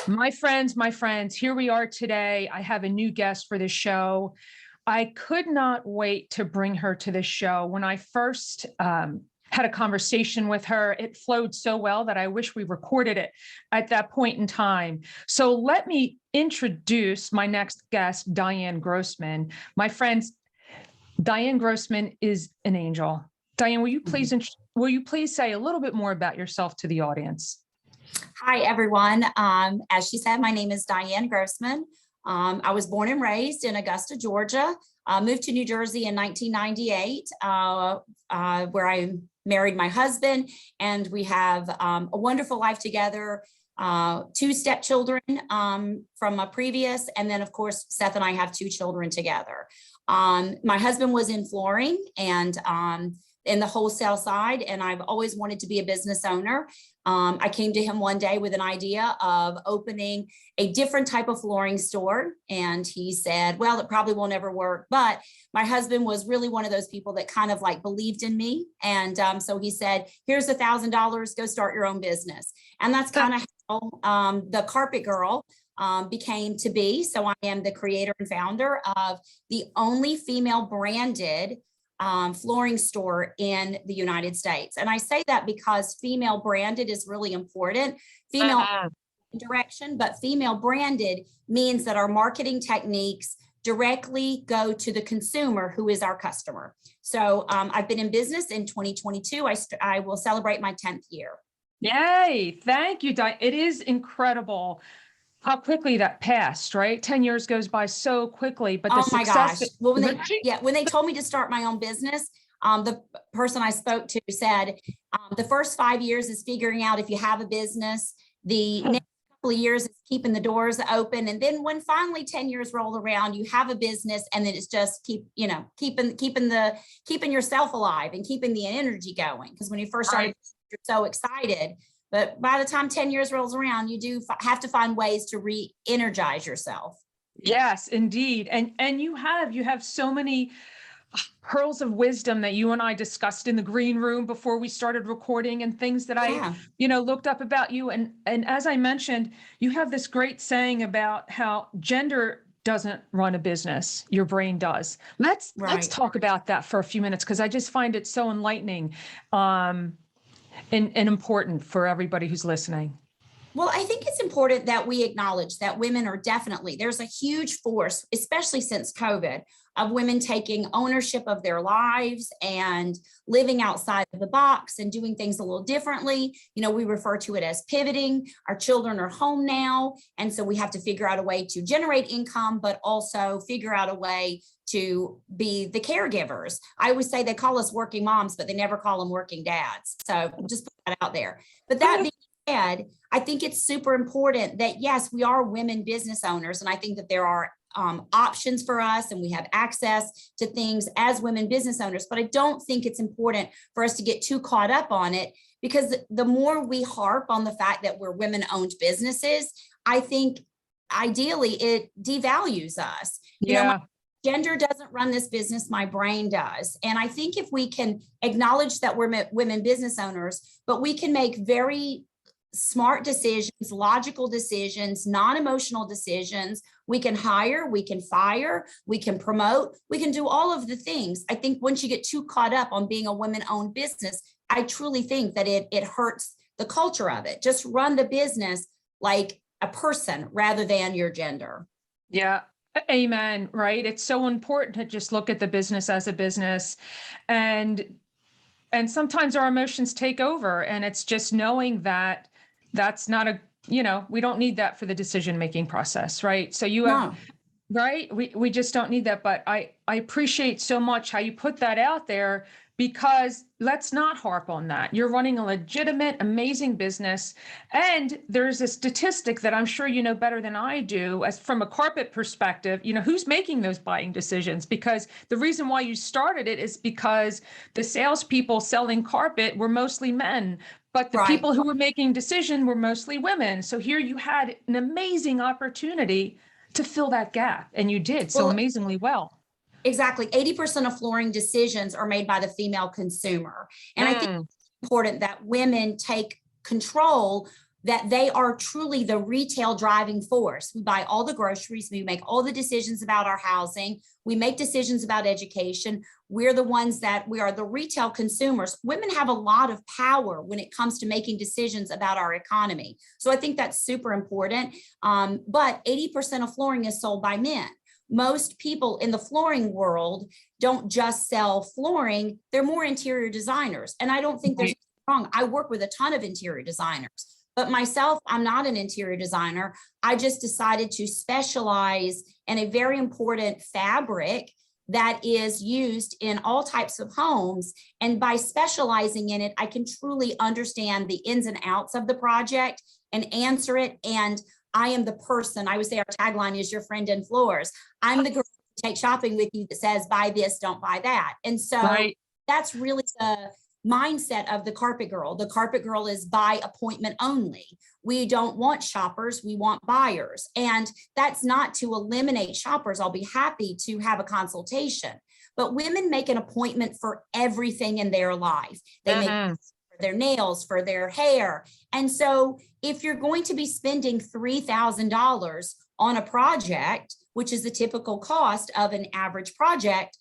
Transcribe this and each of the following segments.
My friends, here we are today. I have a new guest for the show. I could not wait to bring her to the show. When I first had a conversation with her, it flowed so well that I wish we recorded it at that point in time. So let me introduce my next guest, Dianne Grossman. My friends, Dianne Grossman is an angel. Dianne, will you please say a little bit more about yourself to the audience? Hi, everyone. As she said, my name is Dianne Grossman. I was born and raised in Augusta, Georgia. Moved to New Jersey in 1998, where I married my husband, and we have a wonderful life together. Two stepchildren from a previous, and then of course, Seth and I have two children together. My husband was in flooring and in the wholesale side, and I've always wanted to be a business owner. I came to him one day with an idea of opening a different type of flooring store. And he said, well, it probably won't ever work. But my husband was really one of those people that kind of like believed in me. And so he said, here's $1,000, go start your own business. And that's kind of how the Carpet Girl became to be. So I am the creator and founder of the only female branded flooring store in the United States. And I say that because female branded is really important. Female direction, but female branded means that our marketing techniques directly go to the consumer, who is our customer. So I've been in business in 2022. I will celebrate my 10th year. Yay. Thank you, Di. It is incredible how quickly that passed, right? 10 years goes by so quickly, but the success. Gosh. Well, when they told me to start my own business, the person I spoke to said, the first 5 years is figuring out if you have a business. The next couple of years is keeping the doors open. And then when finally 10 years roll around, you have a business, and then it's just keeping yourself alive and keeping the energy going. Because when you first started, you're so excited. But by the time 10 years rolls around, you do have to find ways to re-energize yourself. Yes, indeed. And you have so many pearls of wisdom that you and I discussed in the green room before we started recording, and things that I looked up about you. And as I mentioned, you have this great saying about how gender doesn't run a business, your brain does. Let's talk about that for a few minutes, because I just find it so enlightening. And important for everybody who's listening. Well, I think it's important that we acknowledge that women are there's a huge force, especially since COVID, of women taking ownership of their lives and living outside of the box and doing things a little differently. You know, we refer to it as pivoting. Our children are home now. And so we have to figure out a way to generate income, but also figure out a way to be the caregivers. I always say they call us working moms, but they never call them working dads. So just put that out there. But that being said, I think it's super important that, yes, we are women business owners. And I think that there are options for us, and we have access to things as women business owners. But I don't think it's important for us to get too caught up on it, because the more we harp on the fact that we're women-owned businesses, I think ideally it devalues us. You know, gender doesn't run this business, my brain does. And I think if we can acknowledge that we're women business owners, but we can make very smart decisions, logical decisions, non-emotional decisions. We can hire, we can fire, we can promote, we can do all of the things. I think once you get too caught up on being a women-owned business, I truly think that it hurts the culture of it. Just run the business like a person rather than your gender. Yeah. Amen. Right. It's so important to just look at the business as a business, and sometimes our emotions take over, and it's just knowing that that's not we don't need that for the decision-making process. Right. So you have, right. We just don't need that. But I appreciate so much how you put that out there, because let's not harp on that. You're running a legitimate, amazing business. And there's a statistic that I'm sure you know better than I do, as from a carpet perspective, who's making those buying decisions? Because the reason why you started it is because the salespeople selling carpet were mostly men, but the people who were making decisions were mostly women. So here you had an amazing opportunity to fill that gap, and you did so amazingly well. Exactly. 80% of flooring decisions are made by the female consumer. And I think it's important that women take control that they are truly the retail driving force. We buy all the groceries, we make all the decisions about our housing, we make decisions about education. We're the ones that we are the retail consumers. Women have a lot of power when it comes to making decisions about our economy. So I think that's super important. But 80% of flooring is sold by men. Most people in the flooring world don't just sell flooring, they're more interior designers. And I don't think there's anything wrong. I work with a ton of interior designers. But myself, I'm not an interior designer. I just decided to specialize in a very important fabric that is used in all types of homes. And by specializing in it, I can truly understand the ins and outs of the project and answer it. And I am the person, I would say our tagline is your friend in floors. I'm the girl who takes shopping with you that says, buy this, don't buy that. And so that's really the mindset of the carpet girl. The carpet girl is by appointment only. We don't want shoppers, we want buyers. And that's not to eliminate shoppers. I'll be happy to have a consultation. But women make an appointment for everything in their life. They make for their nails, for their hair. And so if you're going to be spending $3,000 on a project, which is the typical cost of an average project,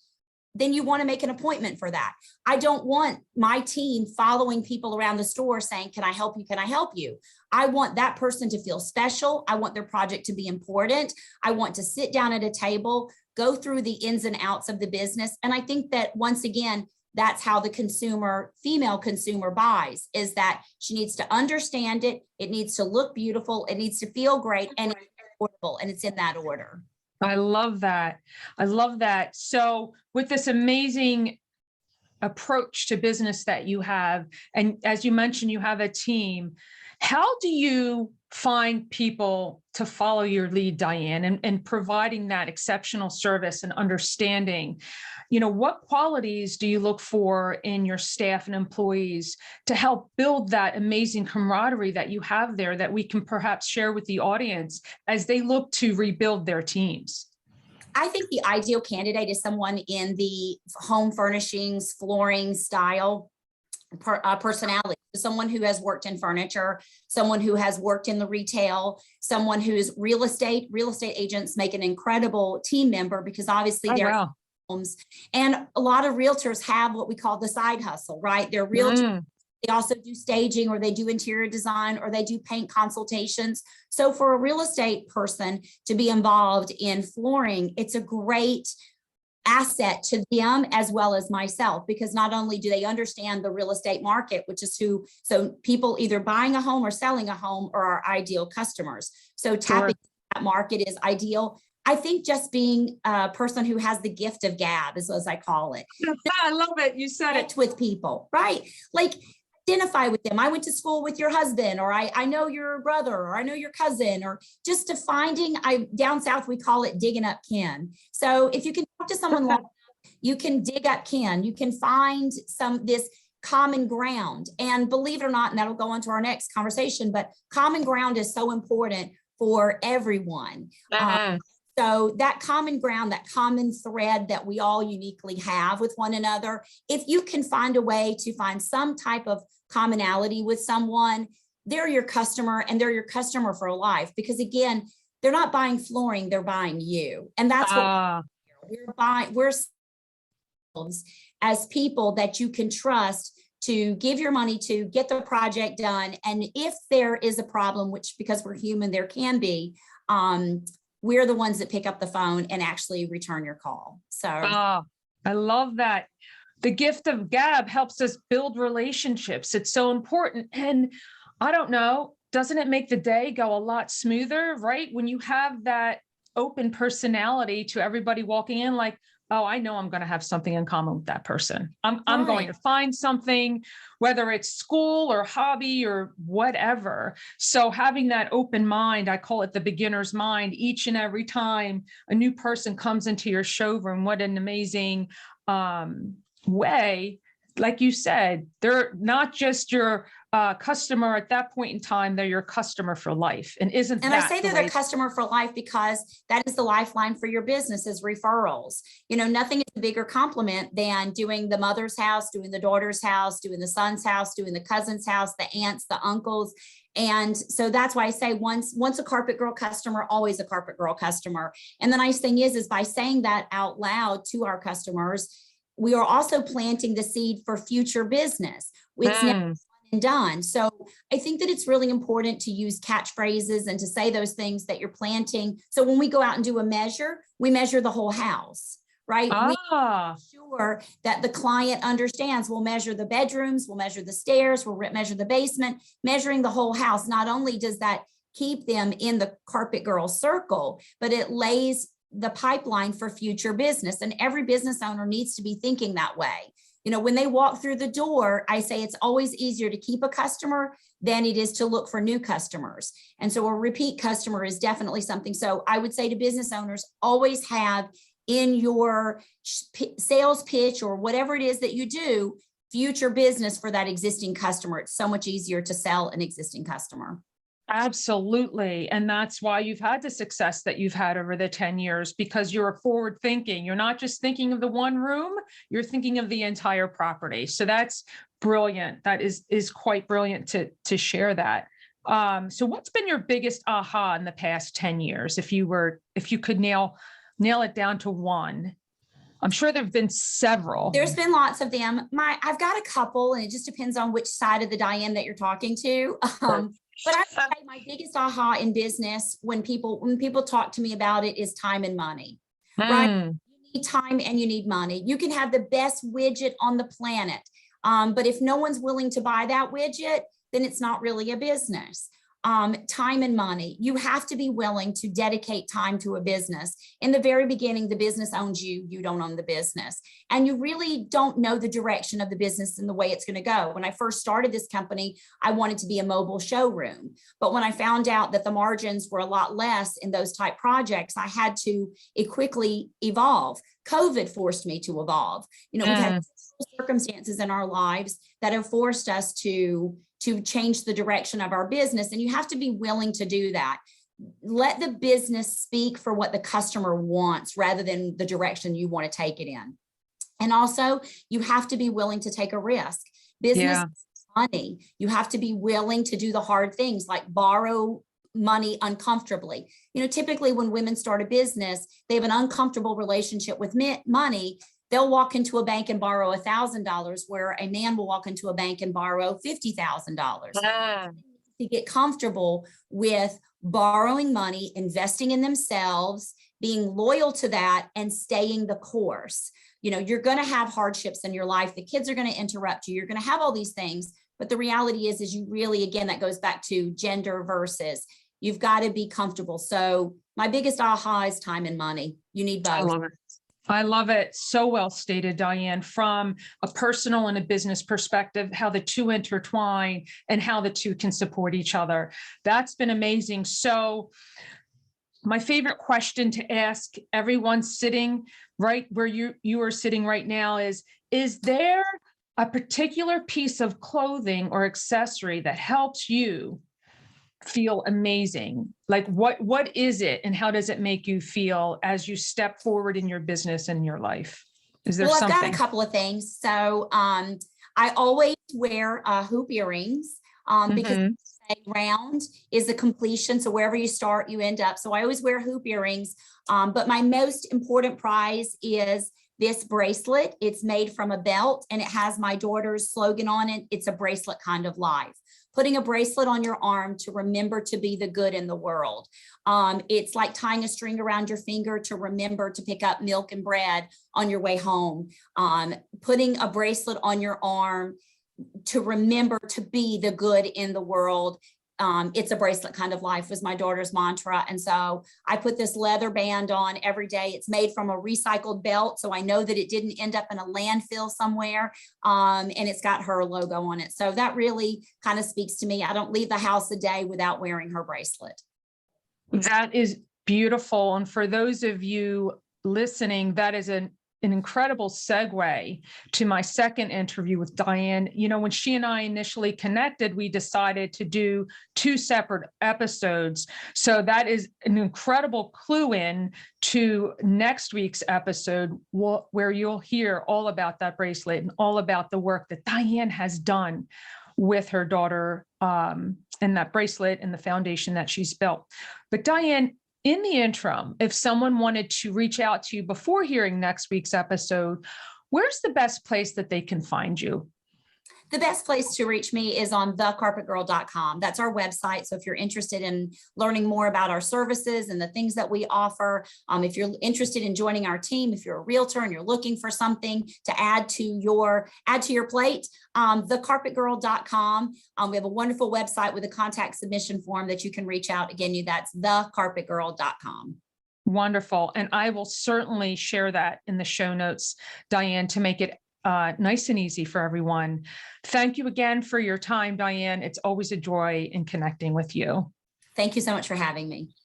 then you want to make an appointment for that. I don't want my team following people around the store saying, can I help you? Can I help you? I want that person to feel special. I want their project to be important. I want to sit down at a table, go through the ins and outs of the business. And I think that once again, that's how the consumer, female consumer buys, is that she needs to understand it. It needs to look beautiful. It needs to feel great, and it's affordable, and it's in that order. I love that. I love that. So with this amazing approach to business that you have, and as you mentioned, you have a team, how do you find people to follow your lead, Dianne, and providing that exceptional service and understanding? You know, what qualities do you look for in your staff and employees to help build that amazing camaraderie that you have there that we can perhaps share with the audience as they look to rebuild their teams? I think the ideal candidate is someone in the home furnishings, flooring style personality, someone who has worked in furniture, someone who has worked in the retail, someone who's real estate agents make an incredible team member because obviously they're homes. And a lot of realtors have what we call the side hustle, right? They're realtors. They also do staging, or they do interior design, or they do paint consultations. So for a real estate person to be involved in flooring, it's a great asset to them as well as myself, because not only do they understand the real estate market, which is so people either buying a home or selling a home are our ideal customers. So tapping that market is ideal. I think just being a person who has the gift of gab, is as I call it. I love it. You said it. With people, right? Like identify with them. I went to school with your husband, or I know your brother, or I know your cousin, or just to down south, we call it digging up kin. So if you can talk to someone like you can dig up kin, you can find this common ground. And believe it or not, and that'll go on to our next conversation, but common ground is so important for everyone. So that common ground, that common thread that we all uniquely have with one another, if you can find a way to find some type of commonality with someone, they're your customer, and they're your customer for life. Because again, they're not buying flooring, they're buying you. And that's what we're buying. We're as people that you can trust to give your money to, get the project done. And if there is a problem, which because we're human, there can be, we're the ones that pick up the phone and actually return your call. So I love that. The gift of gab helps us build relationships. It's so important. And I don't know, doesn't it make the day go a lot smoother, right? When you have that open personality to everybody walking in, like, oh, I know I'm going to have something in common with that person. I'm going to find something, whether it's school or hobby or whatever. So having that open mind, I call it the beginner's mind, each and every time a new person comes into your showroom, what an amazing way. Like you said, they're not just your customer at that point in time, they're your customer for life. And isn't and that I say they're their customer for life because that is the lifeline for your business, is referrals. You know, nothing is a bigger compliment than doing the mother's house, doing the daughter's house, doing the son's house, doing the cousin's house, the aunts, the uncles. And so that's why I say once a carpet girl customer, always a carpet girl customer. And the nice thing is by saying that out loud to our customers, we are also planting the seed for future business. It's never and done. So I think that it's really important to use catchphrases and to say those things that you're planting. So when we go out and do a measure, we measure the whole house, right? We make sure that the client understands. We'll measure the bedrooms, we'll measure the stairs, we'll measure the basement, measuring the whole house. Not only does that keep them in the carpet girl circle, but it lays the pipeline for future business. And every business owner needs to be thinking that way. You know, when they walk through the door, I say it's always easier to keep a customer than it is to look for new customers. And so a repeat customer is definitely something. So I would say to business owners, always have in your sales pitch or whatever it is that you do, future business for that existing customer. It's so much easier to sell an existing customer. Absolutely. And that's why you've had the success that you've had over the 10 years, because you're forward thinking. You're not just thinking of the one room, you're thinking of the entire property. So that's brilliant. That is quite brilliant to share that. So what's been your biggest aha in the past 10 years? If you could nail it down to one. I'm sure there've been several. There's been lots of them. I've got a couple, and it just depends on which side of the Dianne that you're talking to. But I would say my biggest aha in business when people talk to me about it is time and money, right? You need time and you need money. You can have the best widget on the planet. But if no one's willing to buy that widget, then it's not really a business. Time and money. You have to be willing to dedicate time to a business. In the very beginning, the business owns you. You don't own the business. And you really don't know the direction of the business and the way it's going to go. When I first started this company, I wanted to be a mobile showroom. But when I found out that the margins were a lot less in those type projects, I had to quickly evolve. COVID forced me to evolve. You know, we've had circumstances in our lives that have forced us to change the direction of our business. And you have to be willing to do that. Let the business speak for what the customer wants rather than the direction you want to take it in. And also, you have to be willing to take a risk. Business is money. You have to be willing to do the hard things like borrow money uncomfortably. You know, typically when women start a business, they have an uncomfortable relationship with money. They'll walk into a bank and borrow $1,000, where a man will walk into a bank and borrow $50,000. To get comfortable with borrowing money, investing in themselves, being loyal to that, and staying the course. You know, you're going to have hardships in your life. The kids are going to interrupt you. You're going to have all these things. But the reality is you really, again, that goes back to gender versus you've got to be comfortable. So my biggest aha is time and money. You need both. I love it. I love it. So well stated, Dianne, from a personal and a business perspective, how the two intertwine and how the two can support each other. That's been amazing. So my favorite question to ask everyone sitting right where you are sitting right now is there a particular piece of clothing or accessory that helps you feel amazing? Like what is it and how does it make you feel as you step forward in your business and your life? Is there something? I've got a couple of things. So I always wear hoop earrings because round is the completion. So wherever you start, you end up. So I always wear hoop earrings. But my most important prize is this bracelet. It's made from a belt and it has my daughter's slogan on it. It's a bracelet kind of life. Putting a bracelet on your arm to remember to be the good in the world. It's like tying a string around your finger to remember to pick up milk and bread on your way home. Putting a bracelet on your arm to remember to be the good in the world. It's a bracelet kind of life was my daughter's mantra. And so I put this leather band on every day. It's made from a recycled belt. So I know that it didn't end up in a landfill somewhere. And it's got her logo on it. So that really kind of speaks to me. I don't leave the house a day without wearing her bracelet. That is beautiful. And for those of you listening, that is an incredible segue to my second interview with Dianne. You know, when she and I initially connected, we decided to do 2 separate episodes. So that is an incredible clue in to next week's episode, where you'll hear all about that bracelet and all about the work that Dianne has done with her daughter and that bracelet and the foundation that she's built. But Dianne, in the interim, if someone wanted to reach out to you before hearing next week's episode, where's the best place that they can find you? The best place to reach me is on thecarpetgirl.com. That's our website. So if you're interested in learning more about our services and the things that we offer, if you're interested in joining our team, if you're a realtor and you're looking for something to add to your plate, thecarpetgirl.com. We have a wonderful website with a contact submission form that you can reach out. Again, that's thecarpetgirl.com. Wonderful. And I will certainly share that in the show notes, Dianne, to make it nice and easy for everyone. Thank you again for your time, Dianne. It's always a joy in connecting with you. Thank you so much for having me.